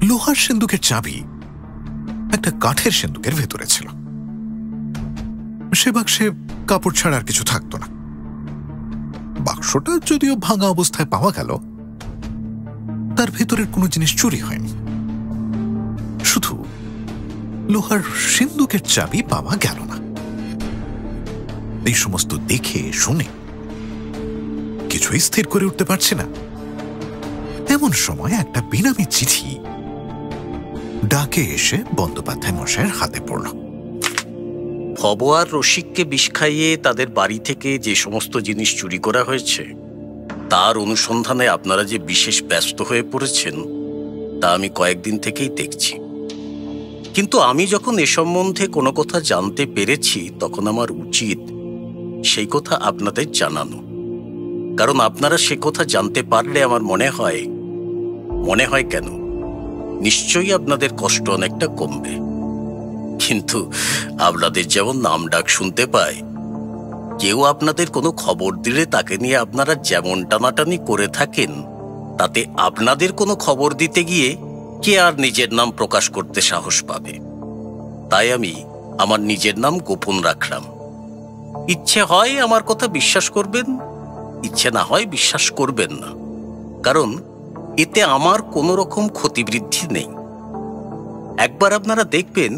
লোহার সিন্দুকের চাবি একটা কাঠের সিন্দুকের ভেতরে ছিল। সে বাক্সে কাপড় ছাড়া আর কিছু থাকতো না। বাক্সটা যদিও ভাঙা অবস্থায় পাওয়া গেল, তার ভেতরের কোনো জিনিস চুরি হয়নি। শুধু লোহার সিন্দুকের চাবি পাওয়া গেল না। এই সমস্ত দেখে শুনে কিছুই স্থির করে উঠতে পারছি না। এমন সময় একটা বেনামি চিঠি ডাকে এসে বন্দ্যোপাধ্যায় মশাইয়ের হাতে পড়ল। ভব আর রসিককে বিষ খাইয়ে তাদের বাড়ি থেকে যে সমস্ত জিনিস চুরি করা হয়েছে তার অনুসন্ধানে আপনারা যে বিশেষ ব্যস্ত হয়ে পড়েছেন তা আমি কয়েকদিন থেকেই দেখছি। কিন্তু আমি যখন এ সম্বন্ধে কোনো কথা জানতে পেরেছি তখন আমার উচিত সেই কথা আপনাদের জানানো, কারণ আপনারা সে কথা জানতে পারলে আমার মনে হয় কেন নিশ্চয়ই আপনাদের কষ্ট অনেকটা কমবে। কিন্তু আপনাদের যেমন নাম ডাক শুনতে পায়, কেউ আপনাদের কোনো খবর দিলে তাকে নিয়ে আপনারা যেমন টানাটানি করে থাকেন, তাতে আপনাদের কোনো খবর দিতে গিয়ে কে আর নিজের নাম প্রকাশ করতে সাহস পাবে? তাই আমি আমার নিজের নাম গোপন রাখলাম। ইচ্ছে হয় আমার কথা বিশ্বাস করবেন, ইচ্ছে না হয় বিশ্বাস করবেন না, কারণ এতে আমার কোনো রকম ক্ষতিবৃদ্ধি নেই। একবার আপনারা দেখবেন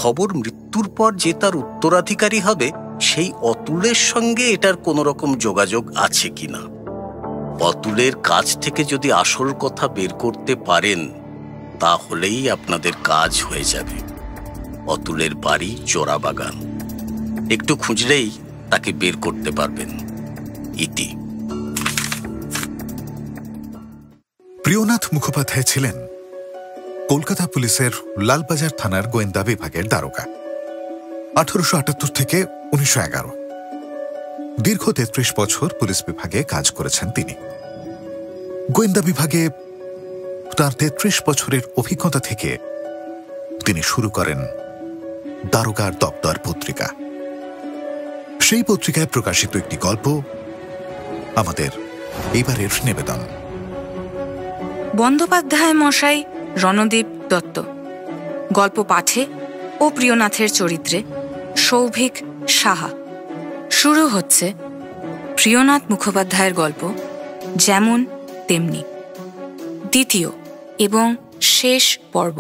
ভবর মৃত্যুর পর যে তার উত্তরাধিকারী হবে সেই অতুলের সঙ্গে এটার কোনো রকম যোগাযোগ আছে কিনা। অতুলের কাছ থেকে যদি আসল কথা বের করতে পারেন তাহলেই আপনাদের কাজ হয়ে যাবে। অতুলের বাড়ি চোরাবাগান, একটু খুঁজলেই তাকে বের করতে পারবেন। ইতি। প্রিয়নাথ মুখোপাধ্যায় ছিলেন কলকাতা পুলিশের লালবাজার থানার গোয়েন্দা বিভাগের দারোগা। 1878 থেকে 1911 দীর্ঘ 33 বছর পুলিশ বিভাগে কাজ করেছেন তিনি। গোয়েন্দা বিভাগে তার 33 বছরের অভিজ্ঞতা থেকে তিনি শুরু করেন দারোগার দপ্তর পত্রিকা। সেই পত্রিকায় প্রকাশিত একটি গল্প আমাদের এবারের নিবেদন। বন্দ্যোপাধ্যায় মশাই রণদীপ দত্ত। গল্প পাঠে ও প্রিয়নাথের চরিত্রে সৌভিক সাহা। শুরু হচ্ছে প্রিয়নাথ মুখোপাধ্যায়ের গল্প যেমন তেমনি, দ্বিতীয় এবং শেষ পর্ব।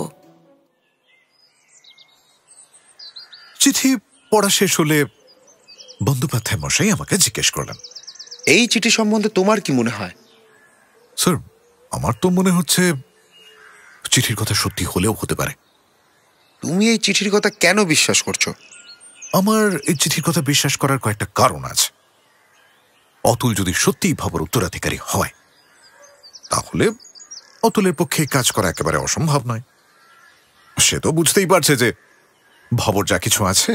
চিঠি পড়া শেষ হলে বন্দ্যোপাধ্যায় মশাই আমাকে জিজ্ঞেস করলেন, এই চিঠি সম্বন্ধে তোমার কি মনে হয়? স্যার, আমার তো মনে হচ্ছে চিঠির কথা সত্যি হলেও হতে পারে। তুমি এই চিঠির কথা কেন বিশ্বাস করছো? আমার এই চিঠির কথা বিশ্বাস করার কয়েকটা কারণ আছে। অতুল যদি সত্যিই ভবর উত্তরাধিকারী হয় তাহলে অতুলের পক্ষে কাজ করা একেবারে অসম্ভব নয়। সে তো বুঝতেই পারছে যে ভবর যা কিছু আছে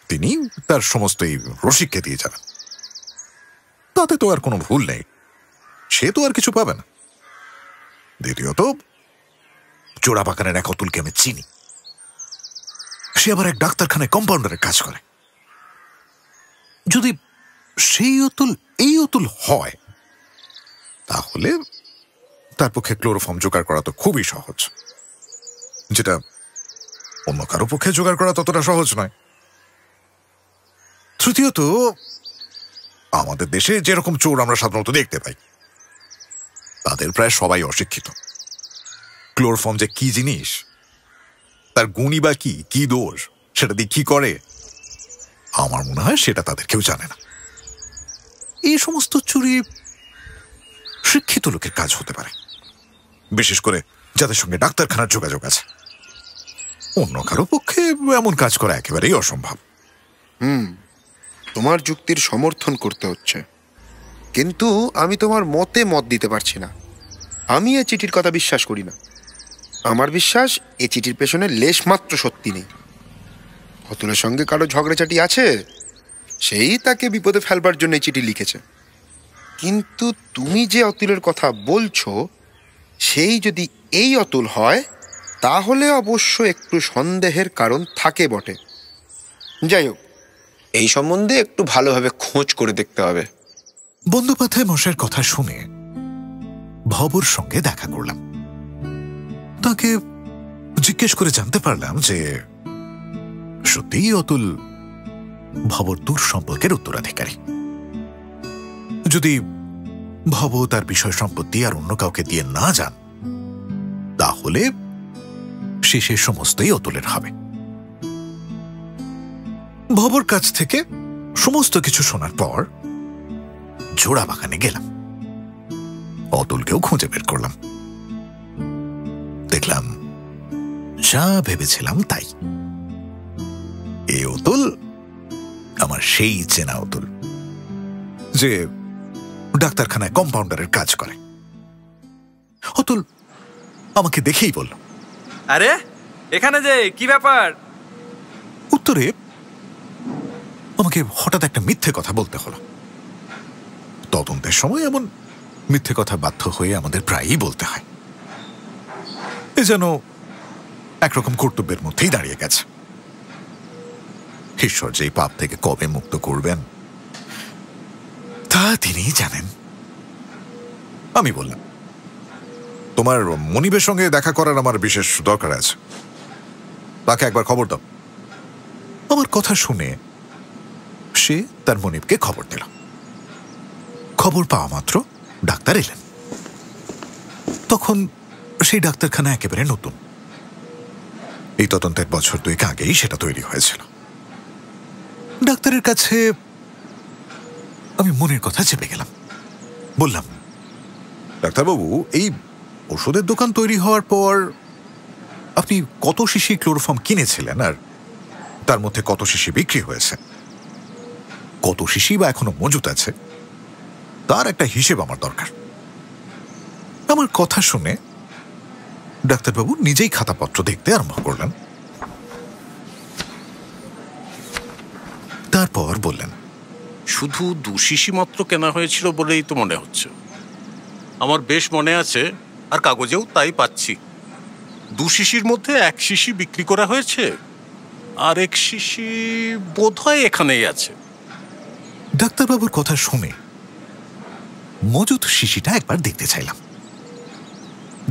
তিনি তার সমস্ত এই রসিককে দিয়ে যাবেন। তাতে তো আর কোনো ভুল নেই, সে তো আর কিছু পাবে না। দ্বিতীয়ত, চোরাবাগানের এক অতুলকে আমি চিনি। সে আবার এক ডাক্তারখানায় কম্পাউন্ডারের কাজ করে। যদি সেই অতুল এই অতুল হয় তাহলে তার পক্ষে ক্লোরোফর্ম জোগাড় করা তো খুবই সহজ, যেটা অন্য কারো পক্ষে জোগাড় করা ততটা সহজ নয়। তৃতীয়ত, আমাদের দেশে যেরকম চোর আমরা সাধারণত দেখতে পাই তাদের প্রায় সবাই অশিক্ষিত। ক্লোরোফর্ম যে কি জিনিস, তার গুণই বা কি দোষ, সেটা দিয়ে কি করে, আমার মনে হয় সেটা তাদের কেউ জানে না। এই সমস্ত চুরি শিক্ষিত লোকের কাজ হতে পারে, বিশেষ করে যাদের সঙ্গে ডাক্তারখানার যোগাযোগ আছে। অন্য কারো পক্ষে এমন কাজ করা একেবারেই অসম্ভব। তোমার যুক্তির সমর্থন করতে হচ্ছে, কিন্তু আমি তোমার মতে মত দিতে পারছি না। আমি এই চিঠির কথা বিশ্বাস করি না। আমার বিশ্বাস এই চিঠির পেছনে লেশমাত্র সত্যি নেই। অতুলের সঙ্গে কারো ঝগড়াঝাটি আছে, সেই তাকে বিপদে ফেলবার জন্য এই চিঠি লিখেছে। কিন্তু তুমি যে অতুলের কথা বলছো সেই যদি এই অতুল হয় তাহলে অবশ্য একটু সন্দেহের কারণ থাকে বটে। যাই হোক, এই সম্বন্ধে একটু ভালোভাবে খোঁজ করে দেখতে হবে। বন্দ্যোপাধ্যায় মশাইয়ের কথা শুনে ভবর সঙ্গে দেখা করলাম। তাকে জিজ্ঞেস করে জানতে পারলাম যে সত্যিই অতুল ভবর দূর সম্পর্কের উত্তরাধিকারী। যদি ভব তার বিষয় সম্পত্তি আর অন্য কাউকে দিয়ে না যান, তাহলে শেষে সমস্তই অতুলের হবে। ভবর কাছ থেকে সমস্ত কিছু শোনার পর জোড়া বাগানে গেলাম, অতুলকেও খুঁজে বের করলাম। দেখলাম যা ভেবেছিলাম তাই। এ অতুল আমার সেই চেনা অতুল যে ডাক্তারখানায় কম্পাউন্ডারের কাজ করে। অতুল আমাকে দেখেই বলল, আরে এখানে যে কি ব্যাপার? উত্তরে আমাকে হঠাৎ একটা মিথ্যে কথা বলতে হলো। তদন্তের সময় এমন মিথ্যে কথা বাধ্য হয়ে আমাদের প্রায়ই বলতে হয়। এ যেন একরকম কর্তব্যের মধ্যেই দাঁড়িয়ে গেছে। ঈশ্বর যে পাপ থেকে কবে মুক্ত করবেন তা তিনিই জানেন। আমি বললাম, তোমার মনিবের সঙ্গে দেখা করার আমার বিশেষ দরকার আছে, তাকে একবার খবর দাও। আমার কথা শুনে সে তার মনিবকে খবর দিল। খবর পাওয়া মাত্র ডাক্তার এলেন। তখন সেই ডাক্তারখানা একেবারে নতুন, এই তদন্তের বছর 2 আগেই সেটা তৈরি হয়েছিল। ডাক্তারের কাছে আমি মনের কথা চেপে গেলাম। বললাম, ডাক্তারবাবু, এই ওষুধের দোকান তৈরি হওয়ার পর আপনি কত শিশি ক্লোরোফর্ম কিনেছিলেন আর তার মধ্যে কত শিশি বিক্রি হয়েছে, কত শিশি বা এখনো মজুত আছে, তার একটা হিসেব আমার দরকার। আমার কথা শুনে ডাক্তারবাবু নিজেই খাতাপত্র দেখতে আরম্ভ করলেন। তারপর বললেন, শুধু 2 শিশি মাত্র কেনা হয়েছিল বলেই তো মনে হচ্ছে। আমার বেশ মনে আছে, আর কাগজেও তাই পাচ্ছি। 2 শিশির মধ্যে 1 শিশি বিক্রি করা হয়েছে, আর 1 শিশি বোধহয় এখানেই আছে। ডাক্তারবাবুর কথা শুনে মজুত শিশিটা একবার দেখতে চাইলাম।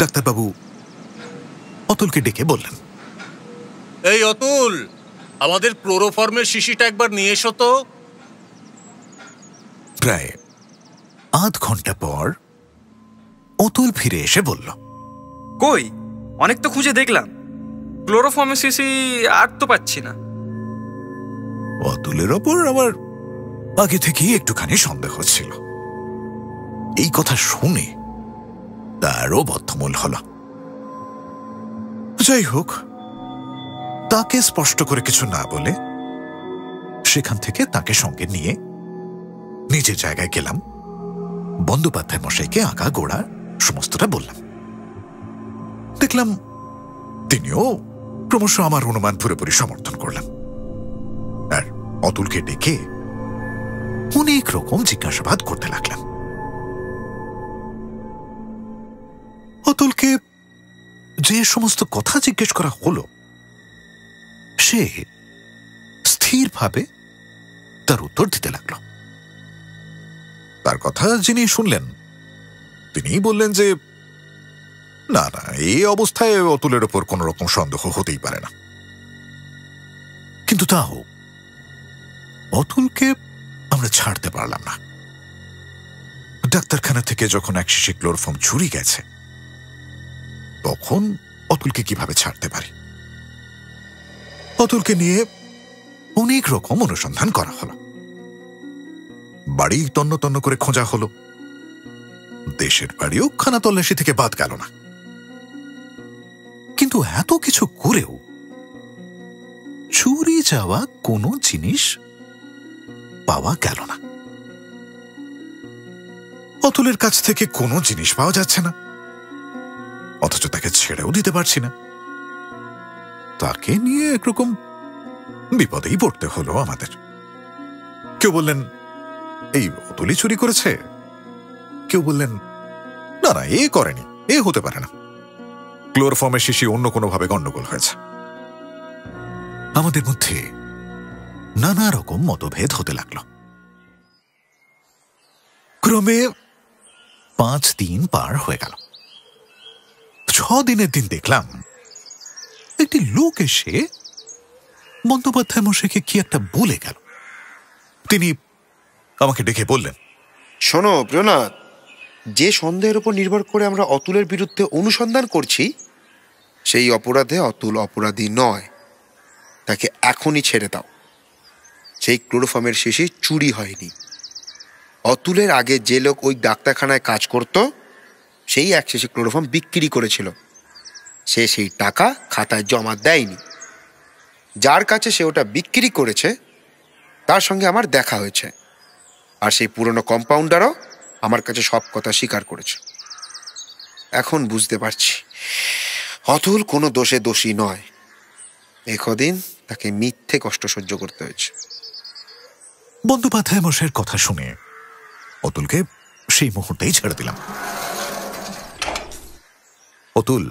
ডাক্তারবাবু অতুলকে ডেকে বললেন, এই অতুল, আমাদের ক্লোরোফর্মের শিশিটা একবার নিয়ে এসো তো। প্রায় আধ ঘন্টা পর অতুল ফিরে এসে বলল, কই, অনেক তো খুঁজে দেখলাম, ক্লোরোফর্মের শিশি আর তো পাচ্ছি না। অতুলের ওপর আমার আগে থেকেই একটুখানি সন্দেহ ছিল। এই কথা শুনে তারও বদ্ধমূল হল। যাই হোক, তাকে স্পষ্ট করে কিছু না বলে সেখান থেকে তাকে সঙ্গে নিয়ে নিজের জায়গায় গেলাম। বন্দ্যোপাধ্যায় মশাইকে আঁকা গোড়া সমস্তটা বললাম। দেখলাম তিনিও ক্রমশ আমার অনুমান পুরোপুরি সমর্থন করলেন, আর অতুলকে ডেকে অনেক রকম জিজ্ঞাসাবাদ করতে লাগলেন। অতুলকে যে সমস্ত কথা জিজ্ঞেস করা হলো, সে স্থিরভাবে তার উত্তর দিতে লাগল। তার কথা যিনি শুনলেন তিনি বললেন যে না না, এই অবস্থায় অতুলের ওপর কোন রকম সন্দেহ হতেই পারে না। কিন্তু তাও অতুলকে আমরা ছাড়তে পারলাম না। ডাক্তারখানা থেকে যখন 1 শিশি ক্লোরোফর্ম চুরি গেছে, তখন অতুলকে কিভাবে ছাড়তে পারি? অতুলকে নিয়ে অনেক রকম অনুসন্ধান করা হলো, বাড়ি তন্ন তন্ন করে খোঁজা হলো, দেশের বাড়িও খানা তল্লাশি থেকে বাদ গেল না। কিন্তু এত কিছু করেও চুরি যাওয়া কোনো জিনিস পাওয়া গেল না। অতুলের কাছ থেকে কোনো জিনিস পাওয়া যাচ্ছে না, অথচ তাকে ছেড়েও দিতে পারছি না। তাকে নিয়ে একরকম বিপদেই পড়তে হলো আমাদের। কেউ বললেন এই অতুলই চুরি করেছে, কেউ বললেন না না, এ করেনি, এ হতে পারে না, ক্লোরোফর্মের শিশি অন্য কোনোভাবে গন্ডগোল হয়েছে। আমাদের মধ্যে নানা রকম মতভেদ হতে লাগলো। ক্রমে 5 দিন পার হয়ে গেল। দিনের দিন দেখলাম একটি লোক এসে বন্দ্যোপাধ্যায় মশাইকে কি একটা বলে গেল। তিনি আমাকে ডেকে বললেন, শোনো প্রিয়নাথ, যে সন্দেহের উপর নির্ভর করে আমরা অতুলের বিরুদ্ধে অনুসন্ধান করছি, সেই অপরাধে অতুল অপরাধী নয়। তাকে এখনই ছেড়ে দাও। সেই ক্লোরোফর্মের শিশি চুরি হয়নি। অতুলের আগে যে লোক ওই ডাক্তারখানায় কাজ করত, সেই এক শিশি ক্লোরোফর্ম বিক্রি করেছিল। সে সেই টাকা খাতায় জমা দেয়নি। যার কাছে সে ওটা বিক্রি করেছে তার সঙ্গে আমার দেখা হয়েছে, আর সেই পুরনো কম্পাউন্ডারও আমার কাছে সব কথা স্বীকার করেছে। এখন বুঝতে পারছি অতুল কোনো দোষে দোষী নয়। একদিন তাকে মিথ্যে কষ্ট সহ্য করতে হয়েছে। বন্দ্যোপাধ্যায় মশাইয়ের কথা শুনে অতুলকে সেই মুহূর্তেই ছেড়ে দিলাম। অতুল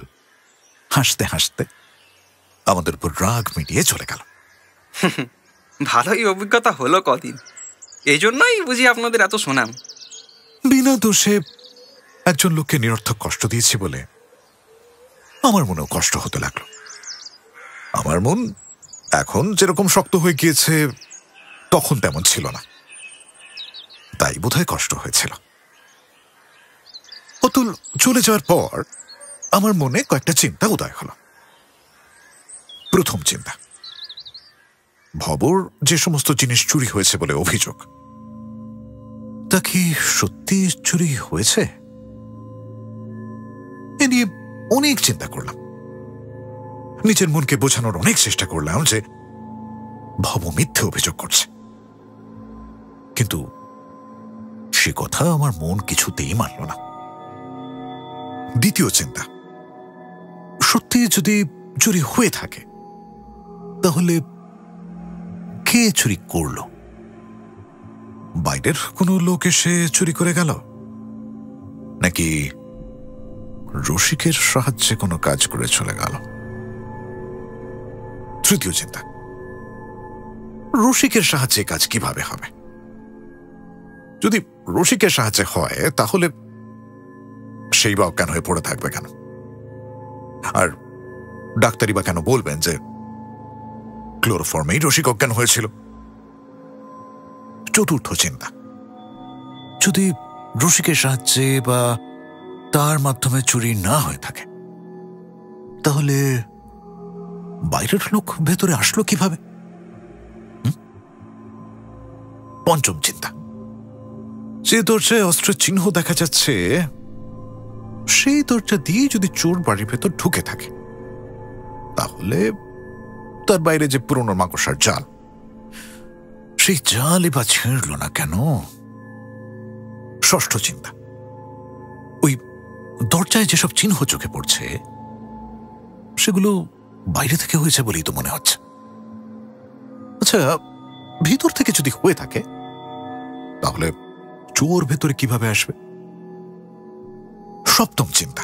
হাসতে হাসতে আমাদের উপর রাগ মিটিয়ে চলে গেল। ভালোই অভিজ্ঞতা হলো কদিন, এই জন্যই বুঝি আপনাদের এত সুনাম। বিনা দোষে একজন লোককে নিরর্থক কষ্ট দিয়েছি বলে আমার মনেও কষ্ট হতে লাগলো। আমার মন এখন যেরকম শক্ত হয়ে গিয়েছে তখন তেমন ছিল না, তাই বোধহয় কষ্ট হয়েছিল। অতুল চলে যাওয়ার পর আমার মনে কয়েকটা চিন্তা উদয় হলো। প্রথম চিন্তা, ভবর যে সমস্ত জিনিস চুরি হয়েছে বলে অভিযোগ, তা কি সত্যি চুরি হয়েছে? এ নিয়ে অনেক চিন্তা করলাম। নিজের মনকে বোঝানোর অনেক চেষ্টা করলাম যে ভব মিথ্যে অভিযোগ করছে, কিন্তু সে কথা আমার মন কিছুতেই মানল না। দ্বিতীয় চিন্তা, সত্যি যদি চুরি হয়ে থাকে তাহলে কে চুরি করল? বাইরের কোনো লোক এসে চুরি করে গেল, নাকি রসিকের সাহায্যে কোনো কাজ করে চলে গেল? তৃতীয় চিন্তা, রসিকের সাহায্যে কাজ কিভাবে হবে? যদি রসিকের সাহায্যে হয় তাহলে সেই বা অজ্ঞান হয়ে পড়ে থাকবে কেন? আর ডাক্তারি বা কেন বলবেন যে ক্লোরোফর্মেই রসিক অজ্ঞান হয়েছিল? চতুর্থ চিন্তা, যদি রসিকের সাহায্যে বা তার মাধ্যমে চুরি না হয়ে থাকে তাহলে বাইরের লোক ভেতরে আসলো কিভাবে? পঞ্চম চিন্তা, যে দরজায় অস্ত্রের চিহ্ন দেখা যাচ্ছে সেই দরজা দিয়ে যদি চোর বাড়ির ভেতর ঢুকে থাকে তাহলে তার বাইরে যে পুরনো মাকড়সার জাল, সেই জালই বা ছিঁড়ল না কেন? ষষ্ঠ চিন্তা, ওই দরজায় যেসব চিহ্ন চোখে পড়ছে সেগুলো বাইরে থেকে হয়েছে বলেই তো মনে হচ্ছে। আচ্ছা, ভিতর থেকে যদি হয়ে থাকে তাহলে চোর ভেতরে কিভাবে আসবে? সপ্তম চিন্তা,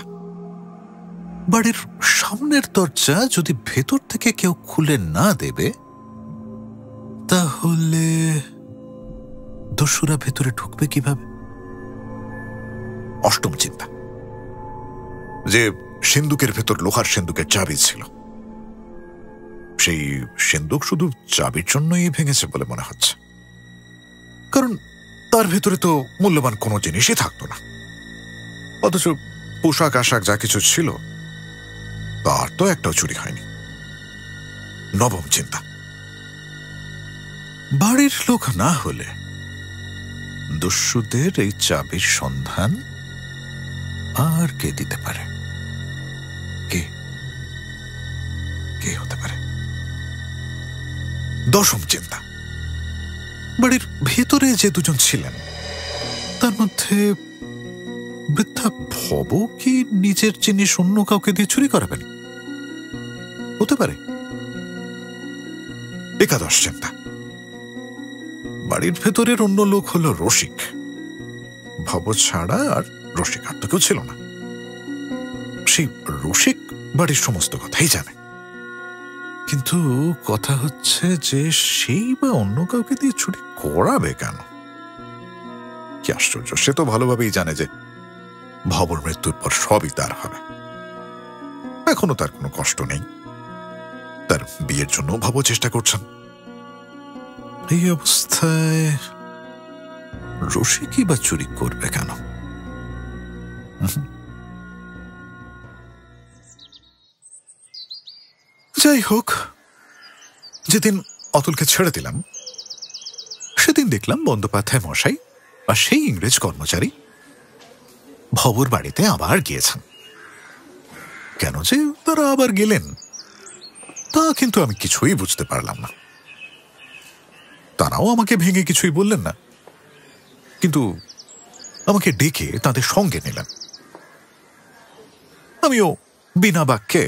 বাড়ির সামনের দরজা যদি ভেতর থেকে কেউ খুলে না দেবে তাহলে দস্যুরা ভেতরে ঢুকবে কিভাবে? অষ্টম চিন্তা, যে সিন্দুকের ভেতর লোহার সিন্দুকের চাবি ছিল, সেই সিন্দুক শুধু চাবির জন্যই ভেঙেছে বলে মনে হচ্ছে, কারণ তার ভেতরে তো মূল্যবান কোনো জিনিসই থাকতো না। অথচ পোশাক আশাক যা কিছু ছিল তার তো একটাও চুরি হয়নি। নবম চিন্তা, বাড়ির লোক না হলে দস্যুদের এই চাবির সন্ধান আর কে দিতে পারে? কে হতে পারে? দশম চিন্তা, বাড়ির ভেতরে যে দুজন ছিলেন তার মধ্যে বৃদ্ধা ভব কি নিজের জিনিস অন্য কাউকে দিয়ে চুরি করাবেন? হতে পারে। একাদশ চিন্তা, বাড়ির ভেতরের অন্য লোক হলো রসিক। ভব ছাড়া আর রসিক আর তো কেউ ছিল না। সেই রসিক বাড়ির সমস্ত কথাই জানে, কিন্তু কথা হচ্ছে যে সেই বা অন্য কাউকে দিয়ে চুরি করাবে কেন? কি আশ্চর্য, সে তো ভালোভাবেই জানে যে ভবর মৃত্যুর পর সবই তার হবে। এখনো তার কোনো কষ্ট নেই। তার বিয়ের জন্য ভাবো চেষ্টা করছেন। এই অবস্থায় রসিকই বা চুরি করবে কেন? যাই হোক, যেদিন অতুলকে ছেড়ে দিলাম সেদিন দেখলাম বন্দ্যোপাধ্যায় মশাই আর সেই ইংরেজ কর্মচারী ভবর বাড়িতে আবার গিয়েছেন। কেন যে তারা আবার গেলেন তা কিন্তু আমি কিছুই বুঝতে পারলাম না। তারাও আমাকে ভেঙে কিছুই বললেন না, কিন্তু আমাকে ডেকে তাদের সঙ্গে নিলেন। আমিও বিনা বাক্যে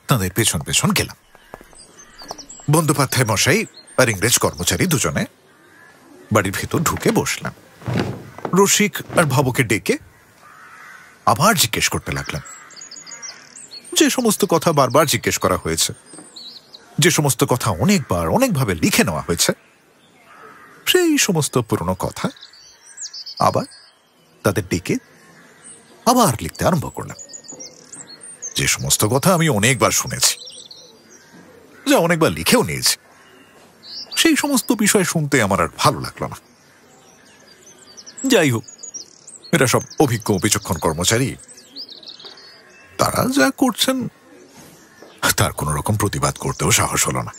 তাদের পেছন পেছন গেলাম। বন্দ্যোপাধ্যায় মশাই আর ইংরেজ কর্মচারী দুজনে বাড়ির ভেতর ঢুকে বসলাম। রসিক আর ভবকে ডেকে আবার জিজ্ঞেস করতে লাগলাম, যে সমস্ত কথা বারবার জিজ্ঞেস করা হয়েছে, যে সমস্ত কথা অনেকবার অনেকভাবে লিখে নেওয়া হয়েছে, সেই সমস্ত পুরনো কথা আবার তাদের ডেকে আবার লিখতে আরম্ভ করলাম। যে সমস্ত কথা আমি অনেকবার শুনেছি, যা অনেকবার লিখেও নিয়েছি, সেই সমস্ত বিষয় শুনতে আমার আর ভালো লাগলো না। যাই হোক, এরা সব অভিজ্ঞ বিচক্ষণ কর্মচারী, তারা যা করছেন তার কোন রকম প্রতিবাদ করতেও সাহস হলো না।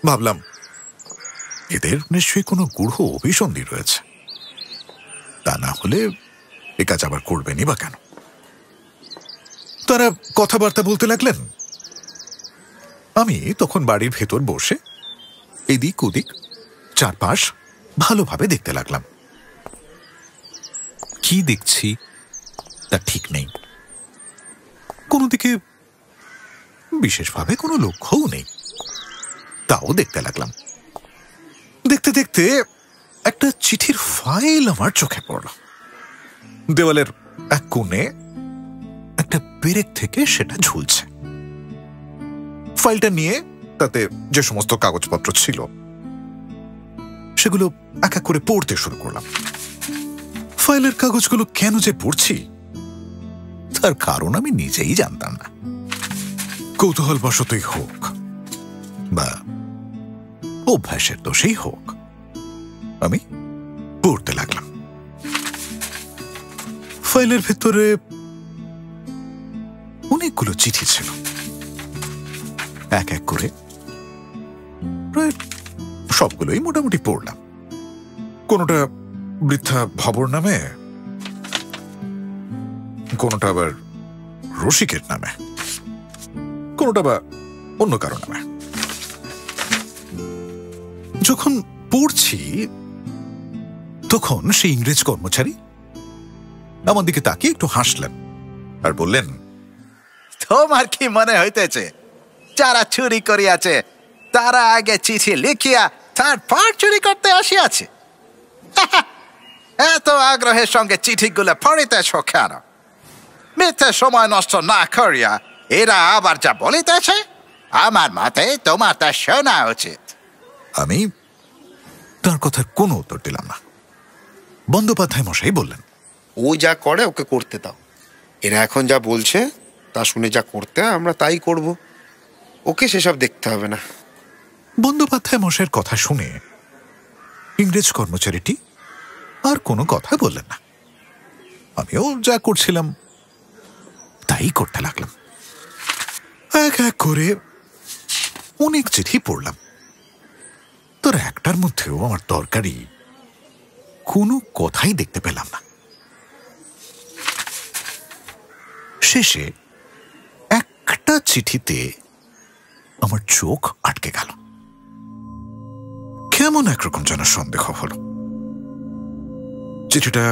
ভাবলাম এদের নিশ্চয়ই কোনো গূঢ় অভিসন্ধি রয়েছে, তা না হলে এ কাজ আবার করবেনই বা কেন। তারা কথাবার্তা বলতে লাগলেন। আমি তখন বাড়ির ভেতর বসে এদিক ওদিক চারপাশ ভালোভাবে দেখতে লাগলাম। কি দেখছি তা ঠিক নেই, কোনো দিকে বিশেষভাবে কোনো লক্ষ্যও নেই, তাও দেখতে লাগলাম। দেখতে দেখতে একটা চিঠির ফাইল আমার চোখে পড়ল। দেওয়ালের এক কোণে একটা পেরেক থেকে সেটা ঝুলছে। ফাইলটা নিয়ে তাতে যে সমস্ত কাগজপত্র ছিল সেগুলো এক এক করে পড়তে শুরু করলাম। ফাইলের কাগজগুলো কেন যে পড়ছি তার কারণ আমি নিজেই জানতাম না। কৌতূহলবশতই হোক বা অভ্যাসের দোষেই হোক, আমি পড়তে লাগলাম। ফাইলের ভেতরে অনেকগুলো চিঠি ছিল। এক এক করে প্রায় সবগুলোই মোটামুটি পড়লাম। কোনোটা বৃদ্ধা ভবর নামে, কোনোটা আবার রসিকের নামে, কোনোটা বা অন্য কারো নামে। যখন পড়ছি তখন সেই ইংরেজ কর্মচারী আমার দিকে তাকিয়ে একটু হাসলেন আর বললেন, তোমার কি মনে হইতেছে যারা চুরি করিয়াছে তারা আগে চিঠি লিখিয়া তারপর চুরি করতে আসিয়াছে? এত আগ্রহের সঙ্গে চিঠিগুলো পড়িতেছ কেন? মিথ্যে সময় নষ্ট না করিয়া এরা আবার যা বলিতেছে, আমার মতে তোমার তা শোনা উচিত। আমি তার কথার কোনো উত্তর দিলাম না। বন্দ্যোপাধ্যায় মশাই বললেন, ও যা করে ওকে করতে দাও। এরা এখন যা বলছে তা শুনে যা করতে হয় আমরা তাই করব, ওকে সেসব দেখতে হবে না। বন্দ্যোপাধ্যায় মশাইয়ের কথা শুনে ইংরেজ কর্মচারীটি আর কোনো কথা বললেন না। আমিও যা করছিলাম তাই করতে লাগলাম। এক এক করে অনেক চিঠি পড়লাম, তোর একটার মধ্যেও আমার দরকারি কোনো কথাই দেখতে পেলাম না। শেষে একটা চিঠিতে আমার চোখ আটকে গেল। কেমন একরকম যেন সন্দেহ হলো। চিঠিটা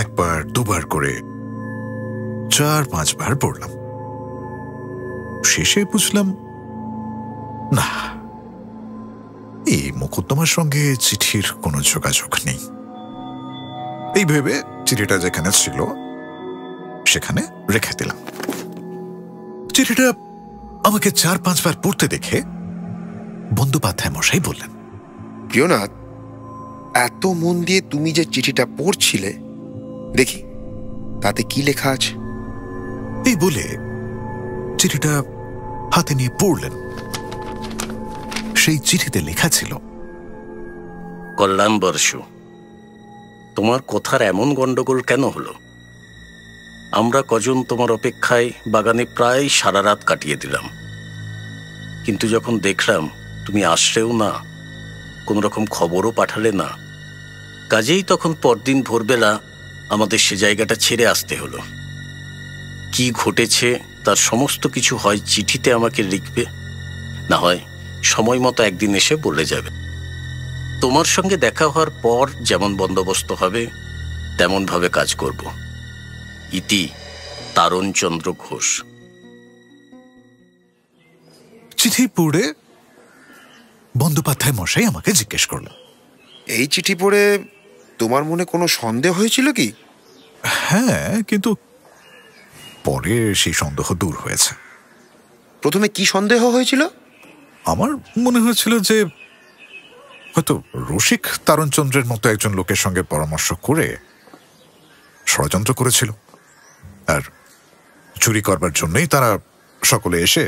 একবার দুবার করে 4-5 বার পড়লাম। শেষে বুঝলাম না, এই মোকদ্দমার সঙ্গে চিঠির কোনো যোগাযোগ নেই। এই ভেবে চিঠিটা যেখানে ছিল সেখানে রেখে দিলাম। চিঠিটা আমাকে 4-5 বার পড়তে দেখে বন্দ্যোপাধ্যায় মশাই বললেন, প্রিয়নাথ, এত মন দিয়ে তুমি যে চিঠিটা পড়ছিলে, দেখি তাতে কি লেখা আছে। এই বলে চিঠিটা হাতে নিয়ে পড়লেন। সেই চিঠিতে লেখা ছিল, কল্যাণ বর্ষু, তোমার কথার এমন গন্ডগোল কেন হলো? আমরা কজন তোমার অপেক্ষায় বাগানে প্রায় সারা রাত কাটিয়ে দিলাম, কিন্তু যখন দেখলাম তুমি আসলেও না, কোনো রকম খবরও পাঠালে না, কাজেই তখন পরদিন ভোরবেলা আমাদের সে জায়গাটা ছেড়ে আসতে হলো। কি ঘটেছে তার সমস্ত কিছু হয় চিঠিতে আমাকে লিখবে, না হয় সময় মতো একদিন এসে বলে যাবে। তোমার সঙ্গে দেখা হওয়ার পর যেমন বন্দোবস্ত হবে তেমনভাবে কাজ করব। ইতি তারণচন্দ্র ঘোষ। চিঠি পড়ে বন্দ্যোপাধ্যায় মশাই আমাকে জিজ্ঞেস করলেন, এই চিঠি পড়ে তোমার মনে কোনো সন্দেহ হয়েছিল কি? হ্যাঁ, কিন্তু পরে সেই সন্দেহ দূর হয়েছে। প্রথমে কি সন্দেহ হয়েছিল? আমার মনে হয়েছিল যে হয়তো রসিক তারণচন্দ্রের মতো একজন লোকের সঙ্গে পরামর্শ করে ষড়যন্ত্র করেছিল, আর চুরি করবার জন্যই তারা সকলে এসে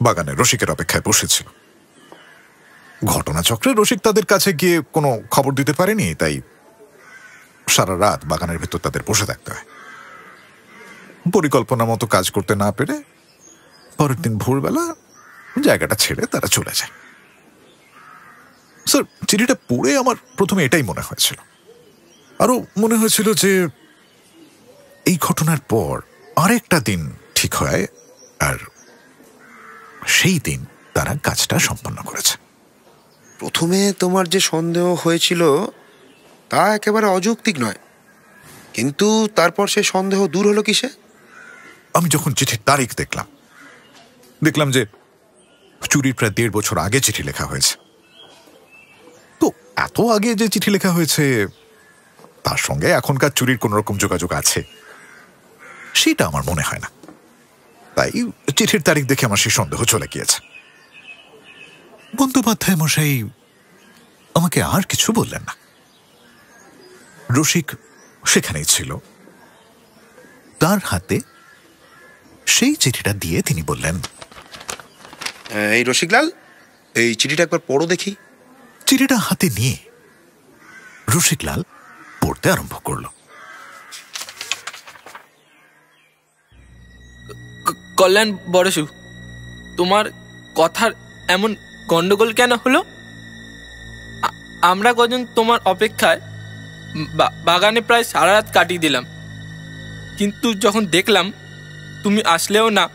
বাগানে রসিকের অপেক্ষায় বসেছিল। ঘটনাচক্রে রসিক তাদের কাছে গিয়ে কোনো খবর দিতে পারেনি, তাই সারা রাত বাগানের ভেতর তাদের বসে থাকতে হয়। পরিকল্পনা মতো কাজ করতে না পেরে পরের দিন ভোরবেলা জায়গাটা ছেড়ে তারা চলে যায়। স্যার, চিঠিটা পড়ে আমার প্রথমে এটাই মনে হয়েছিল। আরো মনে হয়েছিল যে এই ঘটনার পর আরেকটা দিন ঠিক হয়, আর সেই দিন তারা কাজটা সম্পন্ন করেছে। প্রথমে তোমার যে সন্দেহ হয়েছিল তা একেবারে অযৌক্তিক নয়, কিন্তু তারপর সে সন্দেহ দূর হলো কিসে? আমি যখন চিঠির তারিখ দেখলাম যে চুরির প্রায় 1.5 বছর আগে চিঠি লেখা হয়েছে। তো এত আগে যে চিঠি লেখা হয়েছে তার সঙ্গে এখনকার চুরির কোন রকম যোগাযোগ আছে সেটা আমার মনে হয় না, তাই চিঠির তারিখ দেখে আমার সেই সন্দেহ চলে গিয়েছে। বন্দ্যোপাধ্যায় মশাই আমাকে আর কিছু বললেন না। রসিক সেখানেই ছিল, তার হাতে সেই চিঠিটা দিয়ে তিনি বললেন, এই রসিকলাল, এই চিঠিটা একবার পড়ো দেখি। চিঠিটা হাতে নিয়ে রসিকলাল পড়তে আরম্ভ করল। কল্যাণ বড়সু, তোমার কথার এমন গন্ডগোল কেন হলো? আমরা কজন তোমার অপেক্ষায় বাগানে প্রায় সারা রাত কাটিয়ে দিলাম, কিন্তু যখন দেখলাম তুমি আসলেও না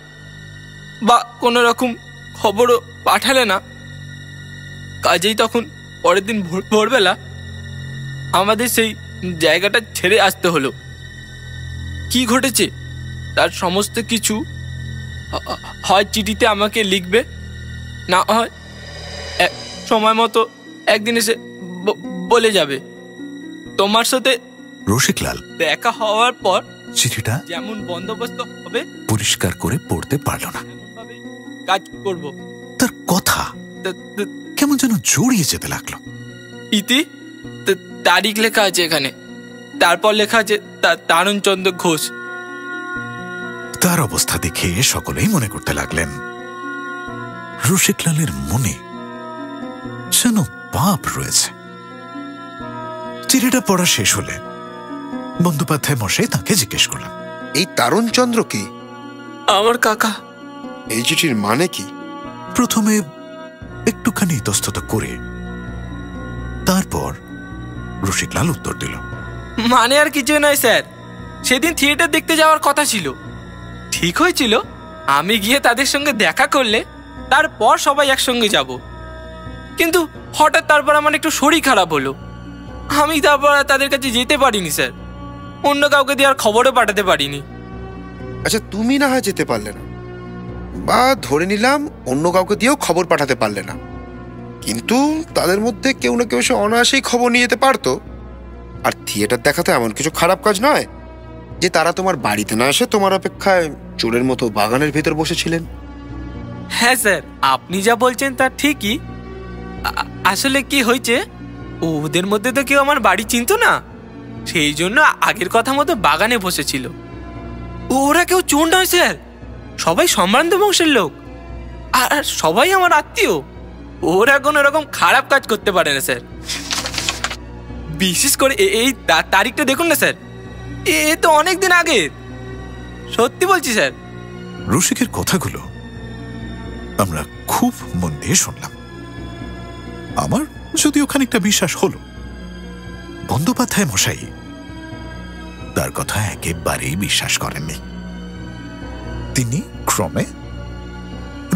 বা কোনো রকম খবরও পাঠালে না, কাজেই তখন পরের দিন ভোরবেলা আমাদের সেই জায়গাটা ছেড়ে আসতে হলো। কি ঘটেছে তার সমস্ত কিছু হয় চিঠিতে আমাকে লিখবে, না হয় সময় মতো একদিন এসে বলে যাবে। তোমার সাথে রসিকলাল দেখা হওয়ার পর চিঠিটা যেমন বন্দোবস্ত হবে পরিষ্কার করে পড়তে পারল না। কাজ করব। তার কথা কেমন যেন জড়িয়ে যেতে লাগলো। ইতি তারিখ লেখা আছে এখানে, তারপর লেখা আছে তারণচন্দ্র ঘোষ। তার অবস্থা দেখে সকলেই মনে করতে লাগলেন রসিকলালের মনে যেন পাপ রয়েছে। চিঠিটা পড়া শেষ হলে বন্দ্যোপাধ্যায় মশাই তাকে জিজ্ঞেস করলেন, এই তারণচন্দ্র কি? আমার কাকা। এই চিঠির মানে কি? প্রথমে একটুখানি ইতস্তত করে তারপর রসিকলাল উত্তর দিল, মানে আর কিছু নয় স্যার, সেদিন থিয়েটার দেখতে যাওয়ার কথা ছিল, ঠিক হয়েছিল আমি গিয়ে তাদের সঙ্গে দেখা করলে তারপর সবাই একসঙ্গে যাব, কিন্তু হঠাৎ তারপর আমার একটু শরীর খারাপ হলো, আমি তারপর তাদের কাছে যেতে পারিনি স্যার, অন্য কাউকে দিয়ে আর খবরও পাঠাতে পারিনি। আচ্ছা, তুমি না হয় যেতে পারলে না, বা ধরে নিলাম অন্য কাউকে দিয়েও খবর পাঠাতে পারলে না, কিন্তু তাদের মধ্যে কেউ না কেউ সে অনায়াসেই খবর নিয়ে যেতে পারতো। আর থিয়েটার দেখা তো এমন কিছু খারাপ কাজ নয় যে তারা তোমার বাড়িতে না এসে তোমার অপেক্ষায় চোরের মতো বাগানের ভেতর বসেছিলেন। হ্যাঁ স্যার, আপনি যা বলছেন তা ঠিকই। আসলে কি হয়েছে, ওদের মধ্যে তো কেউ আমার বাড়ি চিনতো না, সেই জন্য আগের কথা মতো বাগানে বসেছিল। ওরা কেউ চোর নয় স্যার, সবাই সম্ভ্রান্ত বংশের লোক, আর সবাই আমার আত্মীয়। ওরা কোনো এরকম খারাপ কাজ করতে পারে না স্যার। বিশেষ করে এই তারিখটা দেখুন না স্যার, এ তো অনেক দিন আগে। সত্যি বলছি স্যার। রসিকের কথাগুলো আমরা খুব মন দিয়ে শুনলাম। আমার যদিও খানিকটা বিশ্বাস হলো। বন্দ্যোপাধ্যায় মশাই তার কথা একেবারেই বিশ্বাস করেননি। তিনি ক্রমে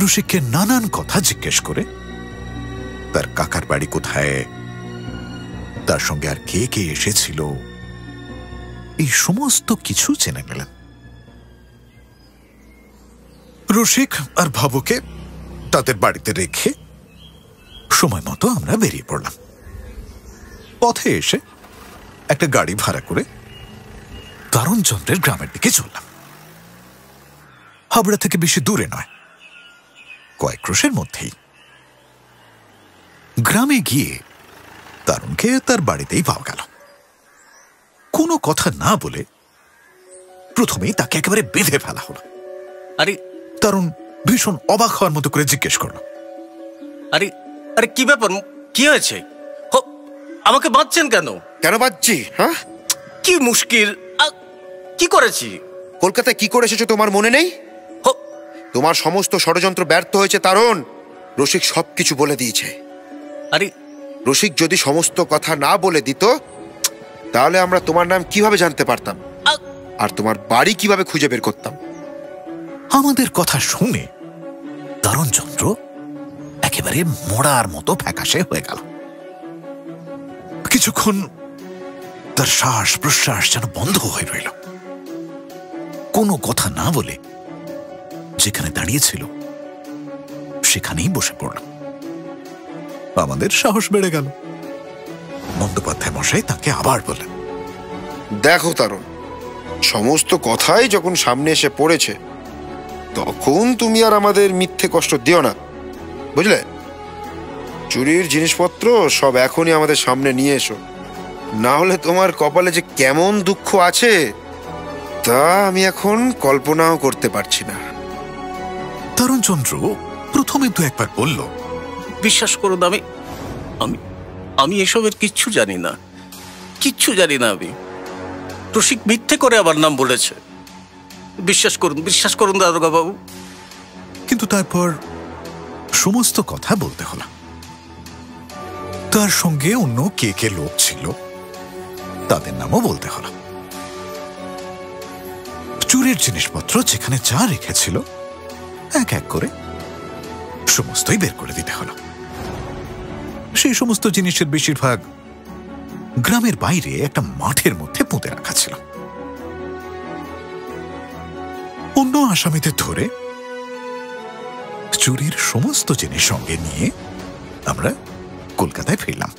রসিককে নানান কথা জিজ্ঞেস করে তার কাকার বাড়ি কোথায়, তার সঙ্গে আর কে কে এসেছিল, এই সমস্ত কিছু জেনে নিলেন। রসিক আর ভাবুকে তাদের বাড়িতে রেখে সময় মতো আমরা বেরিয়ে পড়লাম। পথে এসে একটা গাড়ি ভাড়া করে তারণচন্দ্রের গ্রামের দিকে চললাম। হাবড়া থেকে বেশি দূরে নয়, কয়েক ক্রোশের মধ্যেই। গ্রামে গিয়ে তারুণকে তার বাড়িতেই পাওয়া গেল। কোনো কথা না বলে প্রথমেই তাকে একেবারে বেঁধে ফেলা হলো। আরে তারুণ ভীষণ অবাক হওয়ার মতো করে জিজ্ঞেস করলো, আরে আরে কি ব্যাপার, কি হয়েছে? আমাকে বাঁধছেন কেন? কেন বাজছি? হ্যাঁ, কি মুশকিল, কি করেছি? কলকাতায় কি করে এসেছো তোমার মনে নেই? তোমার সমস্ত ষড়যন্ত্র ব্যর্থ হয়েছে তারণ। রসিক সবকিছু বলে দিয়েছে। আরে রসিক যদি সমস্ত কথা না বলে দিত তাহলে আমরা তোমার নাম কিভাবে জানতে পারতাম, আর তোমার বাড়ি কিভাবে খুঁজে বের করতাম? আমাদের কথা শুনে তারণচন্দ্র একেবারে মোড়ার মতো ফ্যাকাশে হয়ে গেল। কিছুক্ষণ তার শ্বাস প্রশ্বাস যেন বন্ধ হয়ে রইল। কোনো কথা না বলে যেখানে দাঁড়িয়েছিল সেখানেই বসে পড়ল। আমাদের সাহস বেড়ে গেল। বন্দ্যোপাধ্যায় মশাই তাকে আবার বললেন, দেখো তারণ, সমস্ত কথাই যখন সামনে এসে পড়েছে তখন তুমি আর আমাদের মিথ্যে কষ্ট দিও না, বুঝলে? চুরির জিনিসপত্র সব এখনই আমাদের সামনে নিয়ে এসো, না হলে তোমার কপালে যে কেমন দুঃখ আছে তা আমি এখন কল্পনাও করতে পারছি না। তারণচন্দ্র প্রথমে দু একবার বলল, বিশ্বাস করুন, আমি আমি আমি এসবের কিচ্ছু জানি না, কিচ্ছু জানি না। আমি রসিক মিথ্যে করে আমার নাম বলেছে। বিশ্বাস করুন দারোগা বাবু। কিন্তু তারপর সমস্ত কথা বলতে হলো। তার সঙ্গে অন্য কে কে লোক ছিল তাদের নামও বলতে হলো। চুরির জিনিসপত্র যেখানে যা রেখেছিল এক এক করে সমস্তই বের করে দিতে হলো। সেই সমস্ত জিনিসের বেশিরভাগ গ্রামের বাইরে একটা মাঠের মধ্যে পুঁতে রাখা ছিল। অন্য আসামিদের ধরে চুরির সমস্ত জিনিস সঙ্গে নিয়ে আমরা কলকাতায় ফিরলাম।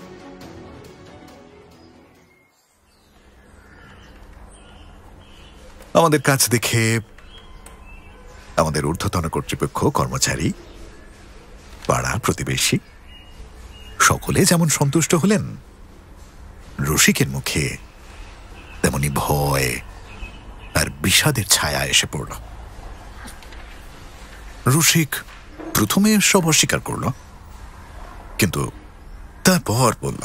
আমাদের কাজ দেখে আমাদের ঊর্ধ্বতন কর্তৃপক্ষ, কর্মচারী, পাড়া প্রতিবেশী সকলে যেমন সন্তুষ্ট হলেন, রসিকের মুখে তেমনি ভয় আর বিষাদের ছায়া এসে পড়ল। রসিক প্রথমে সব অস্বীকার করল, কিন্তু তারপর বলল,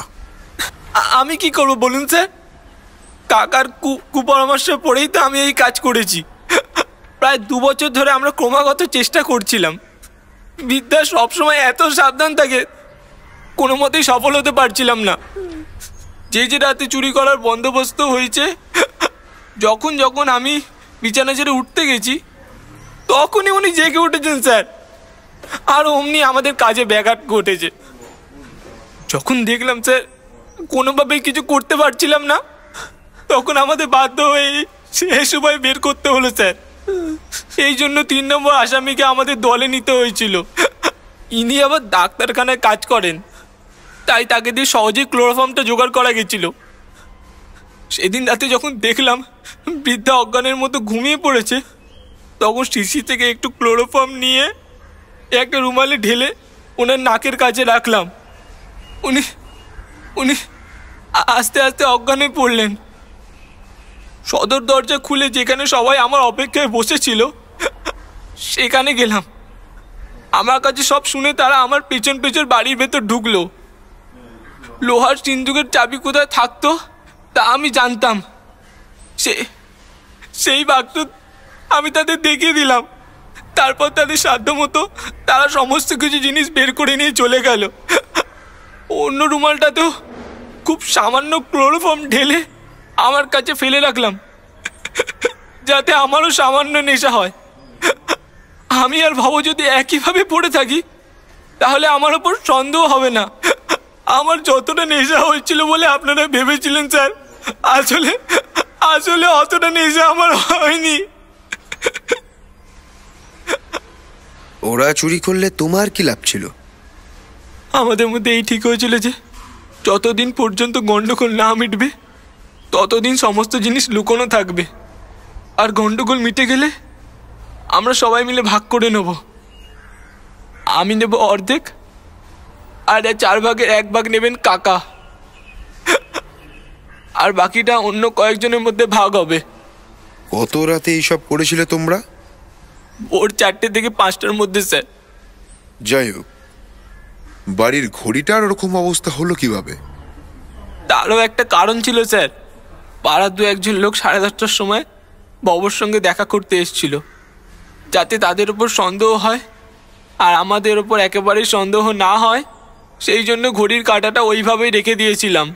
আমি কি করবো বলুন স্যার? কাকার কুপরামর্শ পড়েই তো আমি এই কাজ করেছি। প্রায় 2 বছর ধরে আমরা ক্রমাগত চেষ্টা করছিলাম। বিদ্যা সবসময় এত সাবধান থাকে, কোনো মতেই সফল হতে পারছিলাম না। যে রাতে চুরি করার বন্দোবস্ত হয়েছে, যখন আমি বিছানা ছেড়ে উঠতে গেছি তখনই উনি জেগে উঠেছেন স্যার, আর অমনি আমাদের কাজে ব্যাঘাত ঘটেছে। যখন দেখলাম স্যার কোনোভাবেই কিছু করতে পারছিলাম না, তখন আমাদের বাধ্য হয়ে শেষ উপায় বের করতে হলো স্যার। এই জন্য 3 নম্বর আসামিকে আমাদের দলে নিতে হয়েছিল। ইনি আবার ডাক্তারখানায় কাজ করেন, তাই তাকে দিয়ে সহজেই ক্লোরোফর্মটা জোগাড় করা গেছিল। সেদিন রাতে যখন দেখলাম বৃদ্ধা অজ্ঞানের মতো ঘুমিয়ে পড়েছে, তখন শিশি থেকে একটু ক্লোরোফর্ম নিয়ে একটা রুমালে ঢেলে ওনার নাকের কাছে রাখলাম। উনি আস্তে আস্তে অজ্ঞান হয়ে পড়লেন। সদর দরজা খুলে যেখানে সবাই আমার অপেক্ষায় বসেছিল সেখানে গেলাম। আমার কাছে সব শুনে তারা আমার পেছন পেছন বাড়ির ভেতর ঢুকলো। লোহার সিন্দুকের চাবি কোথায় থাকতো তা আমি জানতাম। সেই বাক্স আমি তাদের দেখিয়ে দিলাম। তারপর তাদের সাধ্য মতো তারা সমস্ত কিছু জিনিস বের করে নিয়ে চলে গেল। অন্য রুমালটাতেও খুব সামান্য ক্লোরোফর্ম ঢেলে আমার কাছে ফেলে রাখলাম, যাতে আমারও সামান্য নেশা হয়। আমি আর ভাবো যদি একইভাবে পড়ে থাকি তাহলে আমার ওপর সন্দেহ হবে না। আমার যতটা নেশা হয়েছিল বলে আপনারা ভেবেছিলেন স্যার, আসলে অতটা নেশা আমার হয়নি। ওরা চুরি করলে তোমার কি লাভ ছিল? আমাদের মধ্যে এই ঠিক হয়েছিল যে যতদিন পর্যন্ত গন্ডগোল না মিটবে ততদিন সমস্ত জিনিস লুকোনো থাকবে, আর গন্ডগোল মিটে গেলে আমরা সবাই মিলে ভাগ করে নেব। আমি নেব অর্ধেক, আর 4 ভাগের 1 ভাগ নেবেন কাকা, আর বাকিটা অন্য কয়েকজনের মধ্যে ভাগ হবে। কত রাতে এইসব করেছিলে তোমরা? ভোর 4টে থেকে 5টার মধ্যে স্যার। যাই হোক, বাড়ির ঘড়িটার ওরকম অবস্থা হলো কিভাবে? তারও একটা কারণ ছিল স্যার। পাড়ার 2-1 লোক 10:30টার সময় বাবুর সঙ্গে দেখা করতে এসেছিল, যাতে তাদের উপর সন্দেহ হয় আর আমাদের ওপর একেবারেই সন্দেহ না হয়, সেই জন্য ঘড়ির কাঁটাটা ওইভাবেই রেখে দিয়েছিলাম।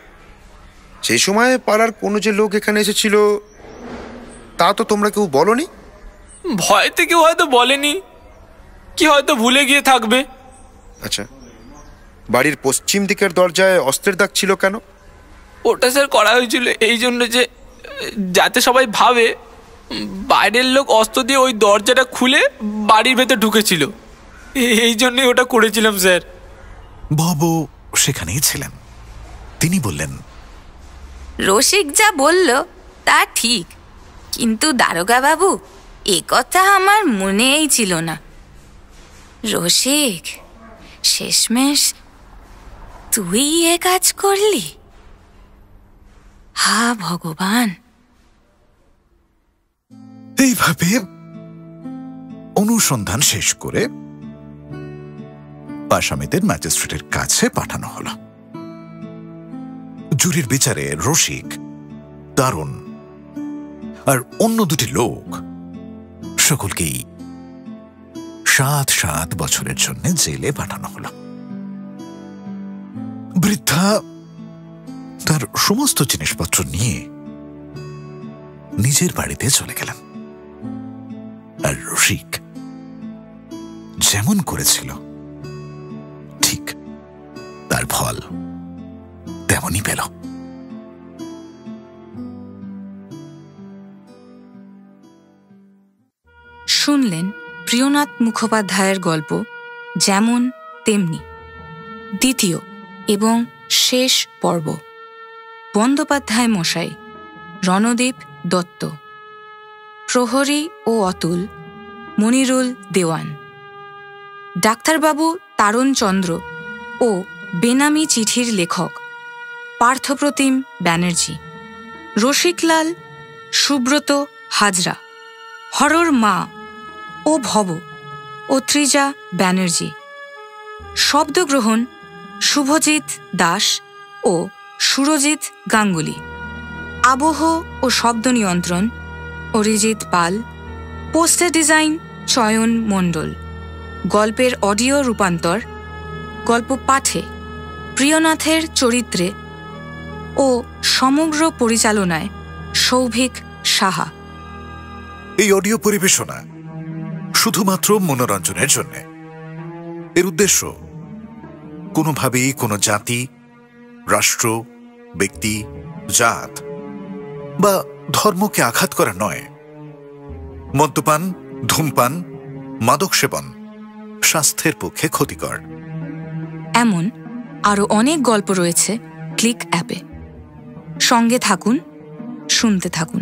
সেই সময় পাড়ার কোনো যে লোক এখানে এসেছিল তা তো তোমরা কেউ বলনি? ভয়তে কেউ হয়তো বলেনি, কি হয়তো ভুলে গিয়ে থাকবে। আচ্ছা, বাড়ির পশ্চিম দিকের দরজায় অস্ত্রের দাগ ছিল কেন? ওটা স্যার করা হয়েছিল এই জন্য যে যাতে সবাই ভাবে বাইরের লোক অস্ত্র দিয়ে ওই দরজাটা খুলে বাড়ির ভেতর ঢুকেছিল। এই জন্যই ওটা করেছিলাম স্যার। ভব সেখানেই ছিলেন। তিনি বললেন, রসিক যা বলল তা ঠিক, কিন্তু দারোগা বাবু এ কথা আমার মনেই ছিল না। রসিক, শেষমেশ তুই এ কাজ করলি? হা ভগবান! এইভাবে অনুসন্ধান শেষ করে আসামিদের ম্যাজিস্ট্রেটের কাছে পাঠানো হলো। জুরির বিচারে রসিক, দারুণ আর অন্য 2টি লোক সকলকেই 7 বছরের জন্য জেলে পাঠানো হলো। বৃদ্ধা তার সমস্ত জিনিসপত্র নিয়ে নিজের বাড়িতে চলে গেলেন, আর রসিক যেমন করেছিল ঠিক তার ফল তেমনই পেল। শুনলেন প্রিয়নাথ মুখোপাধ্যায়ের গল্প যেমন তেমনি, 2য় এবং শেষ পর্ব। বন্দ্যোপাধ্যায় মশাই রণদীপ দত্ত, প্রহরী ও অতুল মনিরুল দেওয়ান, ডাক্তারবাবু তারণ চন্দ্র ও বেনামি চিঠির লেখক পার্থপ্রতিম ব্যানার্জি, রসিকলাল সুব্রত হাজরা, হরর মা ও ভব ও ত্রিজা ব্যানার্জি, শব্দগ্রহণ শুভজিৎ দাস ও সুরজিৎ গাঙ্গুলি, আবহ ও শব্দ নিয়ন্ত্রণ অরিজিৎ পাল, পোস্টার ডিজাইন চয়ন মণ্ডল, গল্পের অডিও রূপান্তর, গল্প পাঠে প্রিয়নাথের চরিত্রে ও সমগ্র পরিচালনায় সৌভিক সাহা। এই অডিও পরিবেশনা শুধুমাত্র মনোরঞ্জনের জন্য। এর উদ্দেশ্য কোনোভাবেই কোনো জাতি, রাষ্ট্র, ব্যক্তি, জাত বা ধর্মকে আঘাত করা নয়। মদ্যপান, ধূমপান, মাদক সেবন স্বাস্থ্যের পক্ষে ক্ষতিকর। এমন আরও অনেক গল্প রয়েছে ক্লিক অ্যাপে। সঙ্গে থাকুন, শুনতে থাকুন।